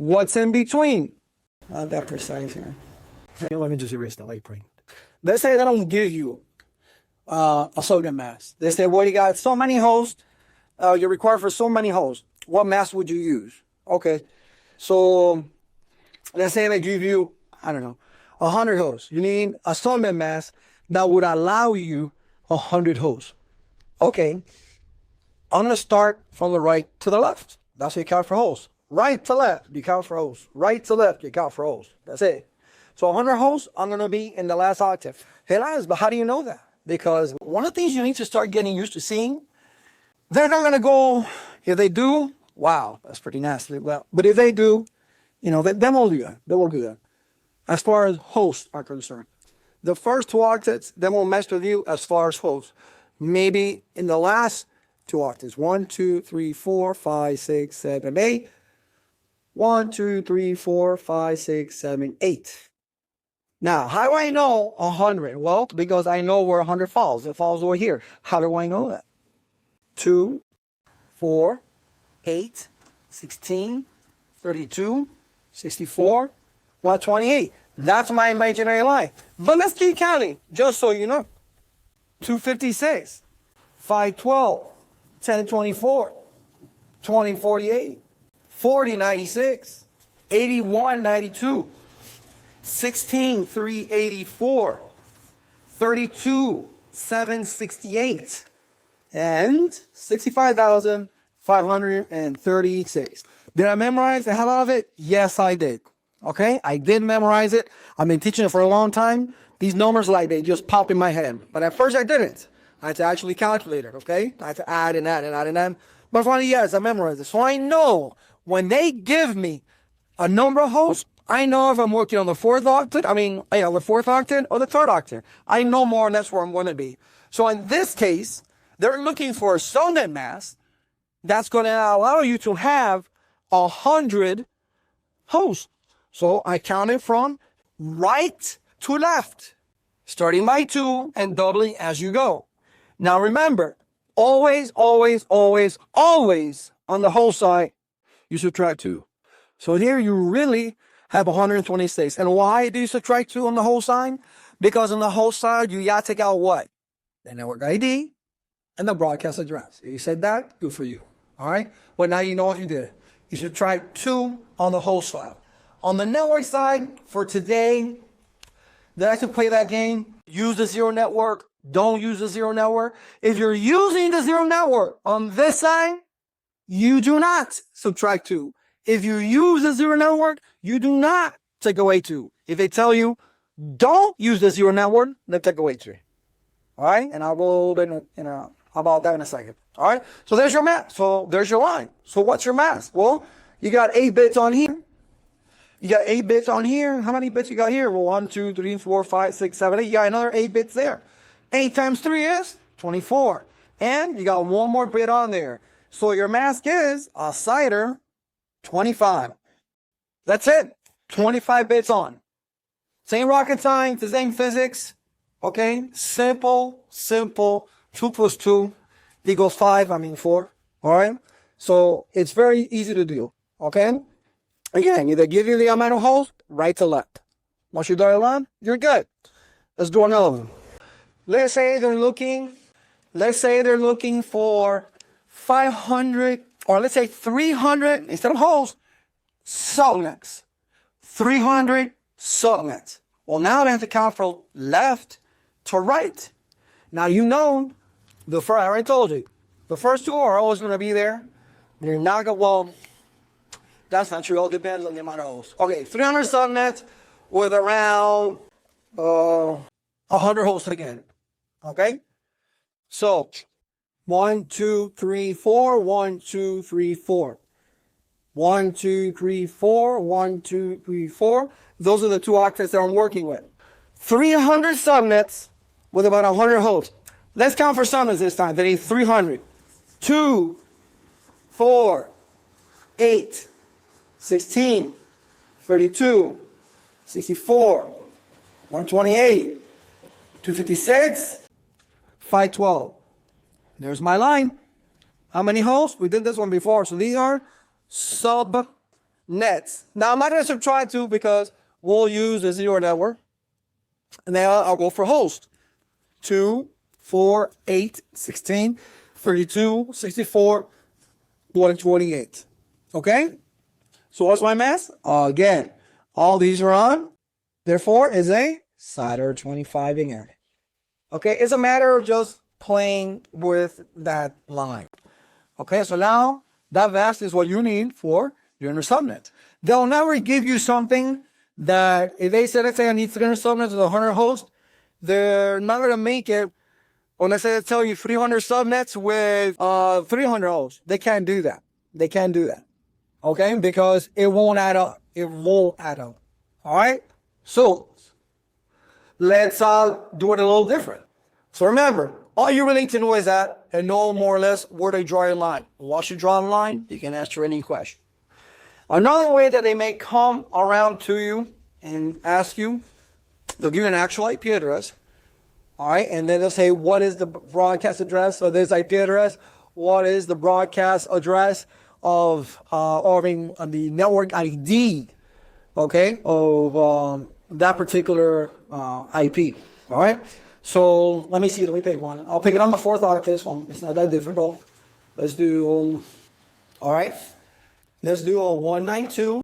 What's in between? Not that precise here. Let me just erase the light print. Let's say they don't give you a subnet mask. They say, well, you got so many hosts. You're required for so many hosts. What mask would you use? Okay. So let's say they give you, I don't know, 100 hosts. You need a subnet mask that would allow you 100 hosts. Okay. I'm going to start from the right to the left. That's how you count for hosts. Right to left, you count for hosts. Right to left, you count for hosts. That's it. So 100 hosts, I'm going to be in the last octave. Hey, Laz, but how do you know that? Because one of the things you need to start getting used to seeing, they're not going to go, if they do, wow, that's pretty nasty. Well, but if they do, they will do that. They will do that. As far as hosts are concerned. The first 2 octets, they won't mess with you as far as hosts. Maybe in the last 2 octaves, 1, 2, 3, 4, 5, 6, 7, 8. 1, 2, 3, 4, 5, 6, 7, 8. Now, how do I know 100? Well, because I know where 100 falls. It falls over here. How do I know that? 2, 4, 8, 16, 32, 64, 128. That's my imaginary line. But let's keep counting, just so you know. 256, 512, 1024, 2048, 4096, 8192, 16384, 32768, and 65,536. Did I memorize the hell out of it? Yes, I did. Okay, I did memorize it. I've been teaching it for a long time. These numbers, they just pop in my head. But at first I didn't. I had to actually calculate it, okay? I had to add and add and add and add. But finally, yes, I memorized it. So I know when they give me a number of hosts, I know if I'm working on the 4th octet, the 4th octet or the 3rd octet. I know more or less where I'm going to be. So in this case, they're looking for a subnet mask that's going to allow you to have 100 hosts. So I counted from right to left, starting by 2 and doubling as you go. Now remember, always, always, always, always on the whole side, you subtract 2. So here you really have 126. And why do you subtract 2 on the whole side? Because on the whole side, you got to take out what? The network ID and the broadcast address. If you said that, good for you. All right? Well, now you know what you did. You subtract 2 on the whole side. On the network side, for today, that I can play that game, use the zero network, don't use the zero network. If you're using the zero network on this side, you do not subtract 2. If you use the zero network, you do not take away 2. If they tell you, don't use the zero network, then take away 3. All right? And I'll go about that in a second. All right? So there's your mask. So there's your line. So what's your mask? Well, you got 8 bits on here. You got 8 bits on here. How many bits you got here? Well, 1, 2, 3, 4, 5, 6, 7, 8. You got another 8 bits there. 8 times 3 is 24. And you got 1 more bit on there. So your mask is a CIDR 25. That's it. 25 bits on. Same rocket science, the same physics. Okay? Simple. 2 plus 2 equals 5. 4. All right? So it's very easy to do. Okay? Again, either give you the amount of holes, right to left. Once you dial on, you're good. Let's do another one. Let's say they're looking for 500, or let's say 300, instead of holes, subnets. 300 subnets. Well, now they have to count from left to right. Now, I already told you, the first 2 are always going to be there. They're not going to, that's not true. It all depends on the amount of hosts. Okay, 300 subnets with around 100 hosts again. Okay? So, 1, 2, 3, 4, 1, 2, 3, 4. 1, 2, 3, 4, 1, 2, 3, 4. Those are the 2 octets that I'm working with. 300 subnets with about 100 hosts. Let's count for subnets this time. They need 300. 2, 4, 8, 16, 32, 64, 128, 256, 512. There's my line. How many hosts? We did this one before. So these are subnet nets. Now I'm not going to subtract 2 because we'll use the 0 network. And then I'll go for host. 2, 4, 8, 16, 32, 64, 128. Okay? So what's my mass? Again, all these are on. Therefore, is a solder 25 in here. Okay? It's a matter of just playing with that line. Okay? So now, that VAST is what you need for doing your subnet. They'll never give you something that, if they say, let's say I need 300 subnets with 100 hosts, they're not going to make it. Or let's say they tell you 300 subnets with 300 hosts. They can't do that. They can't do that. Okay? Because it won't add up. It won't add up. All right? So, let's do it a little different. So remember, all you really need to know is that and know more or less where they draw your line. Once you draw a line, you can answer any question. Another way that they may come around to you and ask you, they'll give you an actual IP address. All right, and then they'll say, what is the broadcast address of this IP address? What is the broadcast address of, the network ID, okay, of that particular IP, all right? So let me see, let me pick one. I'll pick it on the fourth octave one. It's not that difficult. Let's do, all right, let's do a 192.